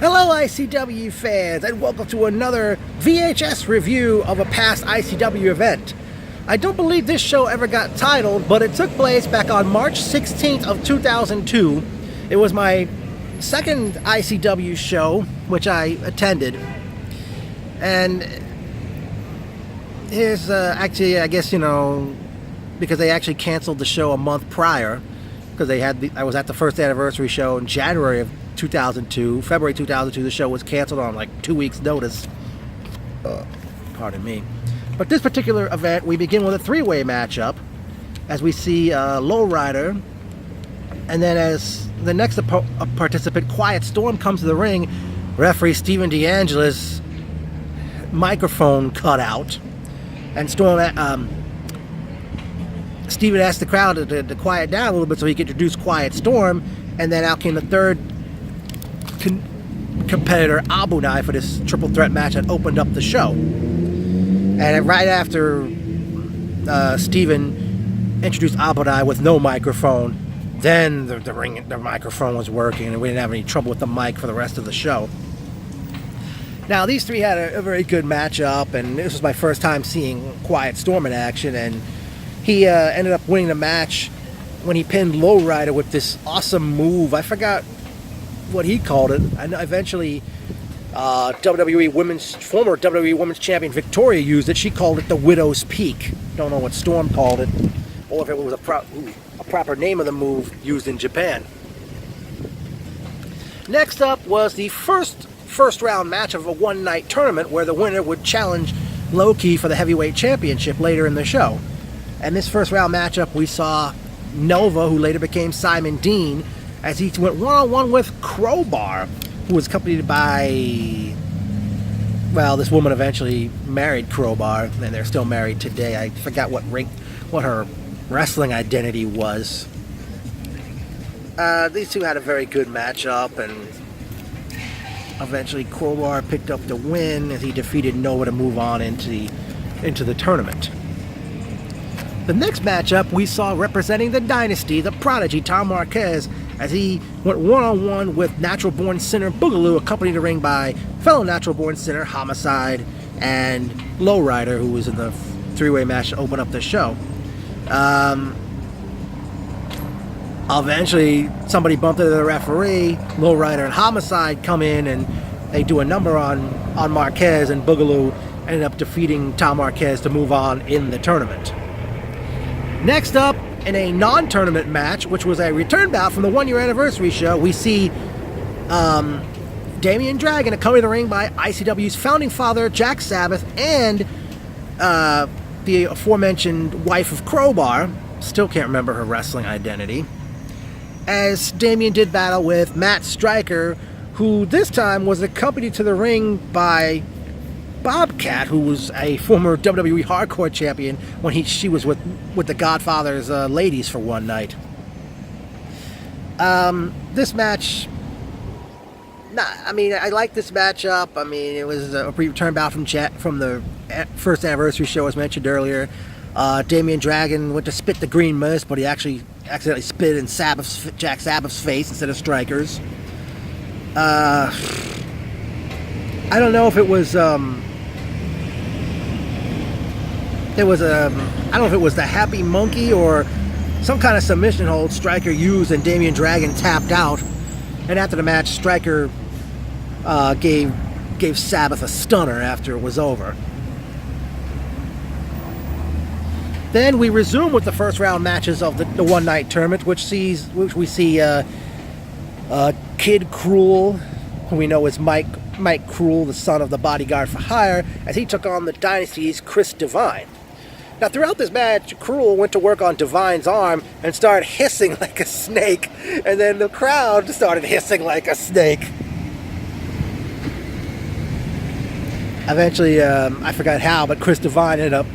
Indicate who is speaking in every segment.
Speaker 1: Hello ICW fans, and welcome to another VHS review of a past ICW event. I don't believe this show ever got titled, but it took place back on March 16th of 2002. It was my second ICW show, which I attended. And here's actually, I guess, because they actually canceled the show a month prior, because I was at the first anniversary show in January of 2002. February 2002, the show was canceled on like 2 weeks' notice. Pardon me. But this particular event, we begin with a three-way matchup, as we see Lowrider, and then as the next participant, Quiet Storm, comes to the ring, referee Steven DeAngelis' microphone cut out, and Steven asked the crowd to quiet down a little bit so he could introduce Quiet Storm, and then out came the third competitor, Abunai, for this triple threat match that opened up the show. And right after Steven introduced Abunai with no microphone, then the microphone was working, and we didn't have any trouble with the mic for the rest of the show. Now, these three had a very good matchup, and this was my first time seeing Quiet Storm in action, and he ended up winning the match when he pinned Lowrider with this awesome move. I forgot what he called it. And eventually, former WWE Women's Champion Victoria used it. She called it the Widow's Peak. Don't know what Storm called it, or if it was a proper name of the move used in Japan. Next up was the first round match of a one-night tournament where the winner would challenge Low-Ki for the heavyweight championship later in the show. And this first round matchup, we saw Nova, who later became Simon Dean, as he went one-on-one with Crowbar, who was accompanied by, well, this woman eventually married Crowbar, and they're still married today. I forgot what her wrestling identity was. These two had a very good matchup, and eventually Crowbar picked up the win as he defeated Nova to move on into the tournament. The next matchup we saw representing the Dynasty, the Prodigy, Tom Marquez, as he went one-on-one with Natural Born Sinner Boogaloo, accompanied the ring by fellow Natural Born Sinner Homicide and Lowrider, who was in the three-way match to open up the show. Eventually, somebody bumped into the referee. Lowrider and Homicide come in, and they do a number on Marquez, and Boogaloo ended up defeating Tom Marquez to move on in the tournament. Next up, in a non-tournament match, which was a return bout from the one-year anniversary show, we see Damian Dragon accompanied the ring by ICW's founding father, Jack Sabbath, and the aforementioned wife of Crowbar. Still can't remember her wrestling identity. As Damian did battle with Matt Striker, who this time was accompanied to the ring by Bobcat, who was a former WWE Hardcore champion when she was with the Godfather's ladies for one night. This match, I like this matchup. I mean, it was a return bout from the first anniversary show, as mentioned earlier. Damian Dragon went to spit the green mist, but he actually accidentally spit in Jack Sabbath's face instead of Striker's. I don't know if it was I don't know if it was the Happy Monkey or some kind of submission hold Striker used, and Damian Dragon tapped out. And after the match, Striker gave Sabbath a stunner after it was over. Then we resume with the first round matches of the one-night tournament, which we see Kid Cruel, who we know is Mike Cruel, the son of the Bodyguard for Hire, as he took on the Dynasty's Chris Divine. Now, throughout this match, Cruel went to work on Divine's arm and started hissing like a snake, and then the crowd started hissing like a snake. Eventually, I forgot how, but Chris Divine ended up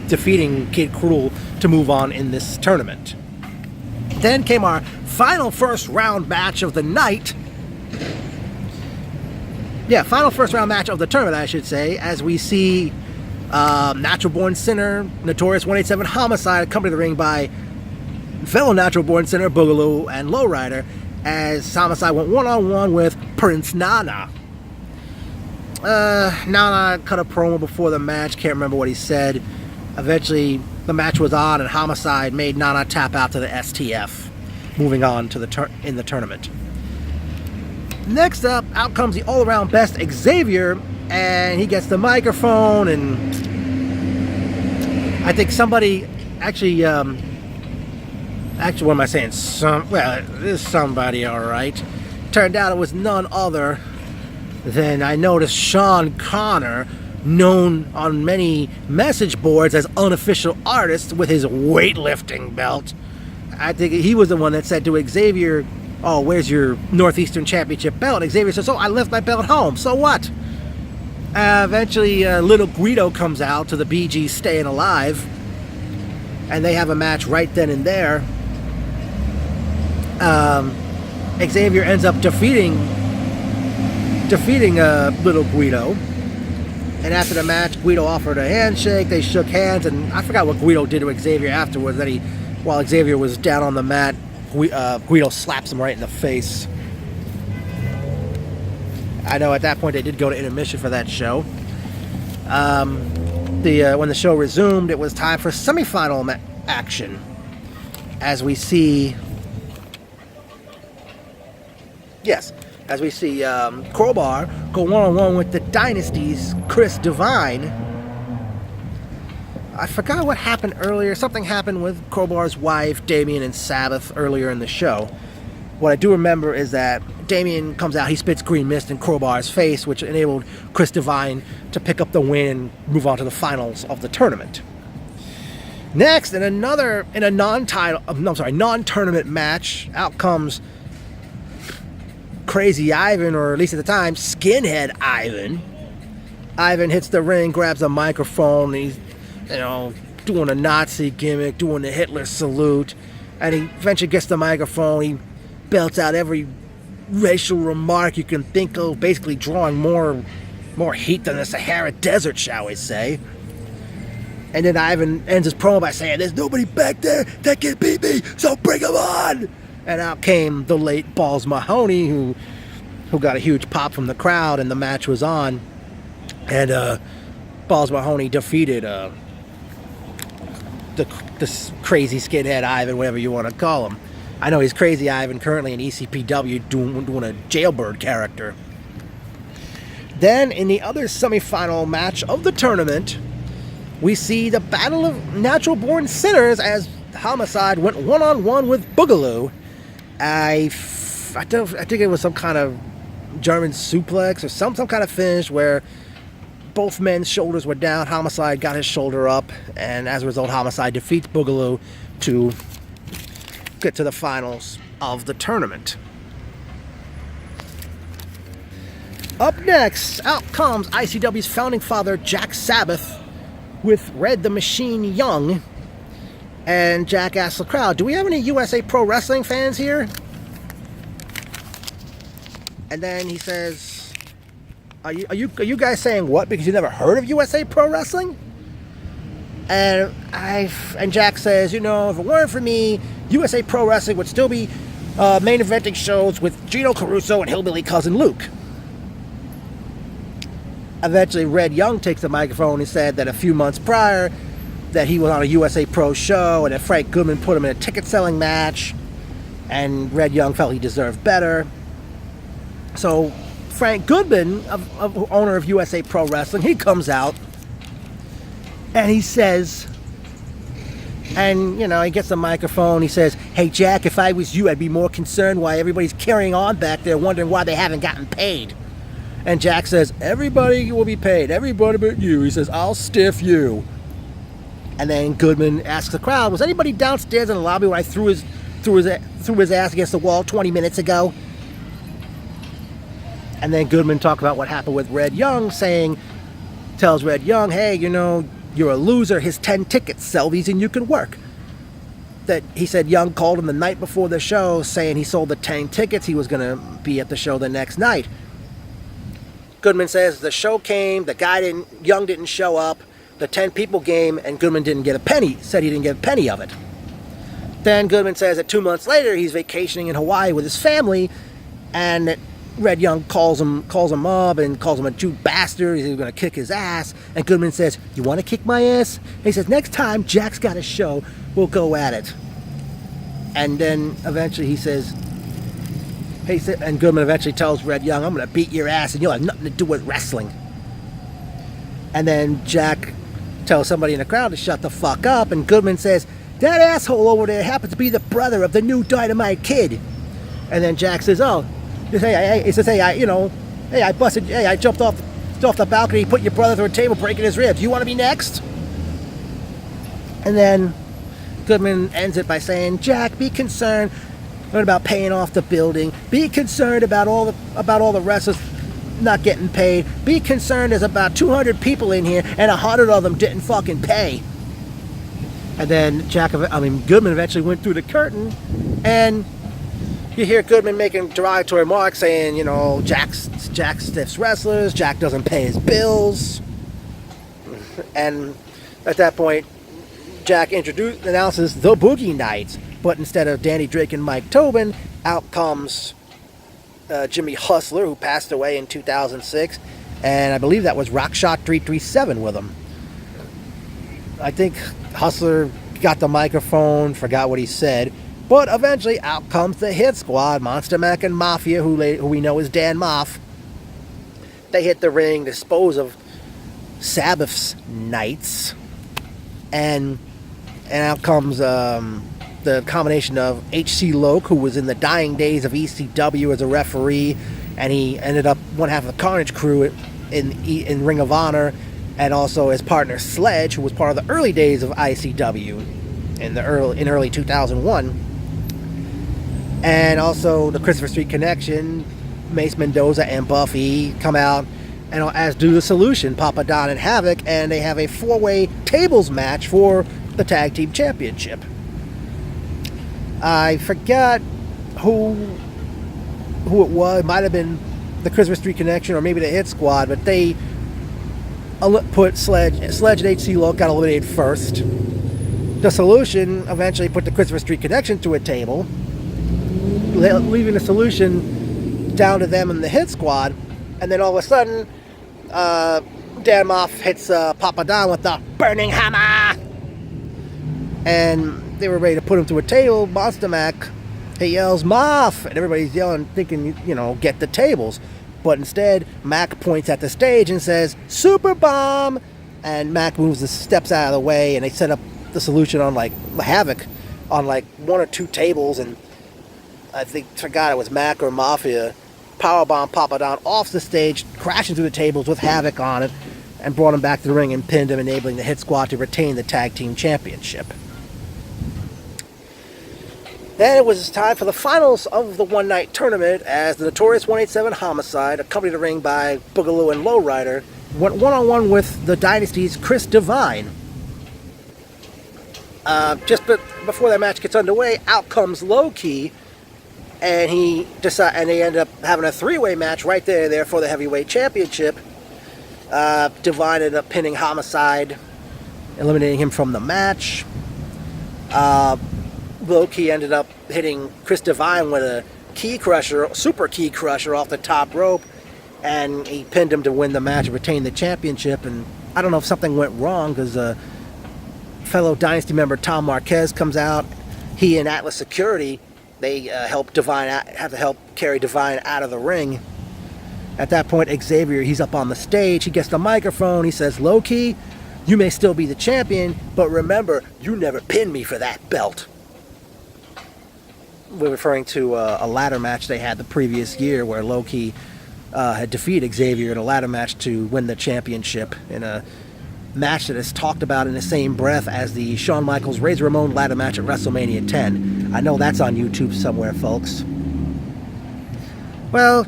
Speaker 1: defeating Kid Cruel to move on in this tournament. Then came our final first round match of the night. Final first round match of the tournament, I should say, as we see Natural Born Sinner, Notorious 187 Homicide, accompanied the ring by fellow Natural Born Sinner Boogaloo and Lowrider, as Homicide went one-on-one with Prince Nana. Nana cut a promo before the match, can't remember what he said. Eventually, the match was on, and Homicide made Nana tap out to the STF, moving on to the tournament. Next up, out comes the all-around best Xavier, and he gets the microphone, and I think somebody actually, what am I saying? There's somebody, all right. Turned out it was none other than, I noticed, Sean Connor, known on many message boards as unofficial artist with his weightlifting belt. I think he was the one that said to Xavier, "Oh, where's your Northeastern Championship belt?" Xavier says, "Oh, I left my belt home. So what?" Eventually, Little Guido comes out to the Bee Gees Staying Alive, and they have a match right then and there. Xavier ends up defeating Little Guido, and after the match, Guido offered a handshake. They shook hands, and I forgot what Guido did to Xavier afterwards. That while Xavier was down on the mat, Guido slaps him right in the face. I know at that point they did go to intermission for that show. When the show resumed, it was time for semifinal action, as we see Crowbar go one-on-one with the Dynasty's Chris Divine. I forgot what happened earlier. Something happened with Crowbar's wife, Damien, and Sabbath earlier in the show. What I do remember is that Damien comes out, he spits green mist in Crowbar's face, which enabled Chris Divine to pick up the win and move on to the finals of the tournament. Next, in a non-tournament match, out comes Crazy Ivan, or at least at the time, Skinhead Ivan. Ivan hits the ring, grabs a microphone, and he's, doing a Nazi gimmick, doing the Hitler salute, and he eventually gets the microphone. He belts out every racial remark you can think of, basically drawing more heat than the Sahara Desert, shall we say. And then Ivan ends his promo by saying, "There's nobody back there that can beat me, so bring him on!" And out came the late Balls Mahoney, who got a huge pop from the crowd, and the match was on. And Balls Mahoney defeated this crazy skinhead Ivan, whatever you want to call him. I know he's Crazy Ivan currently in ECPW doing a jailbird character. Then in the other semifinal match of the tournament, we see the Battle of Natural Born Sinners as Homicide went one-on-one with Boogaloo. I think it was some kind of German suplex or some kind of finish where both men's shoulders were down. Homicide got his shoulder up, and as a result, Homicide defeats Boogaloo to get to the finals of the tournament. Up next, out comes ICW's founding father, Jack Sabbath, with Red the Machine Young. And Jack asks the crowd, "Do we have any USA Pro Wrestling fans here?" And then he says, Are you guys saying what? Because you never heard of USA Pro Wrestling? And Jack says, if it weren't for me, USA Pro Wrestling would still be main eventing shows with Gino Caruso and Hillbilly Cousin Luke. Eventually, Red Young takes the microphone and said that a few months prior, that he was on a USA Pro show, and that Frank Goodman put him in a ticket-selling match, and Red Young felt he deserved better. So Frank Goodman, owner of USA Pro Wrestling, he comes out, and he says, he gets the microphone, he says, "Hey Jack, if I was you, I'd be more concerned why everybody's carrying on back there, wondering why they haven't gotten paid." And Jack says, "Everybody will be paid, everybody but you." He says, "I'll stiff you." And then Goodman asks the crowd, "Was anybody downstairs in the lobby when I threw his ass against the wall 20 minutes ago?" And then Goodman talked about what happened with Red Young, tells Red Young, "Hey, you're a loser. Here's 10 tickets. Sell these and you can work." That he said Young called him the night before the show saying he sold the 10 tickets. He was going to be at the show the next night. Goodman says the show came, Young didn't show up, the 10 people came, and Goodman didn't get a penny, said he didn't get a penny of it. Then Goodman says that 2 months later he's vacationing in Hawaii with his family, and Red Young calls him up and calls him a Jew bastard. He's going to kick his ass. And Goodman says, "You want to kick my ass?" And he says, "Next time Jack's got a show, we'll go at it." And then eventually he says, and Goodman eventually tells Red Young, "I'm going to beat your ass and you'll have nothing to do with wrestling." And then Jack tells somebody in the crowd to shut the fuck up, and Goodman says, "That asshole over there happens to be the brother of the new Dynamite Kid." And then Jack says, I jumped off the balcony, put your brother through a table, breaking his ribs. You want to be next?" And then Goodman ends it by saying, "Jack, be concerned about paying off the building. Be concerned about all the wrestlers not getting paid. Be concerned there's about 200 people in here and 100 of them didn't fucking pay." And then Goodman eventually went through the curtain, and you hear Goodman making derogatory remarks saying, Jack stiffs wrestlers, Jack doesn't pay his bills. And at that point, Jack announces the Boogie Nights, but instead of Danny Drake and Mike Tobin, out comes Jimmy Hustler, who passed away in 2006, and I believe that was Rockshot 337 with him. I think Hustler got the microphone, forgot what he said, but eventually out comes the Hit Squad, Monster Mac and Mafia, who we know as Dan Moff. They hit the ring, dispose of Sabbath's Knights, and out comes the combination of H.C. Loke, who was in the dying days of ECW as a referee, and he ended up one half of the Carnage crew in Ring of Honor, and also his partner Sledge, who was part of the early days of ICW in early 2001. And also the Christopher Street Connection, Mace Mendoza and Buffy come out, and as do the Solution, Papa Don and Havoc, and they have a 4-way tables match for the Tag Team Championship. I forgot who it was. It might have been the Christopher Street Connection or maybe the Hit Squad, but they put Sledge and H.C. Loke got eliminated first. The Solution eventually put the Christopher Street Connection to a table, leaving the Solution down to them and the Hit Squad, and then all of a sudden Dan Moff hits Papa Don with the Burning Hammer, and they were ready to put him to a table. Monster Mac, he yells, "Moff!" and everybody's yelling, thinking, get the tables. But instead, Mac points at the stage and says, "Super Bomb!" And Mac moves the steps out of the way, and they set up the Solution on Havoc on 1 or 2 tables, and I forgot it was Mac or Mafia, powerbomb Papa Don off the stage, crashing through the tables with Havoc on it, and brought him back to the ring and pinned him, enabling the Hit Squad to retain the Tag Team Championship. Then it was time for the finals of the one-night tournament, as the Notorious 187 Homicide, accompanied the ring by Boogaloo and Lowrider, went one-on-one with the Dynasty's Chris Devine. Just before that match gets underway, out comes Low Key, and they end up having a 3-way match right there for the heavyweight championship. Devine ended up pinning Homicide, eliminating him from the match. Low Key ended up hitting Chris Devine with a super key crusher off the top rope, and he pinned him to win the match and retain the championship. And I don't know if something went wrong, because fellow Dynasty member Tom Marquez comes out. He and Atlas Security, they have to help carry Devine out of the ring. At that point, Xavier, he's up on the stage. He gets the microphone. He says, "Low Key, you may still be the champion, but remember, you never pinned me for that belt." We're referring to a ladder match they had the previous year, where Low Key had defeated Xavier in a ladder match to win the championship, in a match that is talked about in the same breath as the Shawn Michaels Razor Ramon ladder match at WrestleMania 10. I know that's on YouTube somewhere, folks. Well,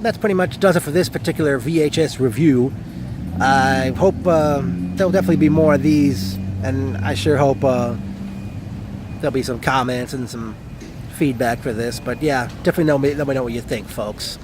Speaker 1: that's pretty much does it for this particular VHS review. I hope there'll definitely be more of these, and I sure hope there'll be some comments and some feedback for this. But yeah, definitely let me know what you think, folks.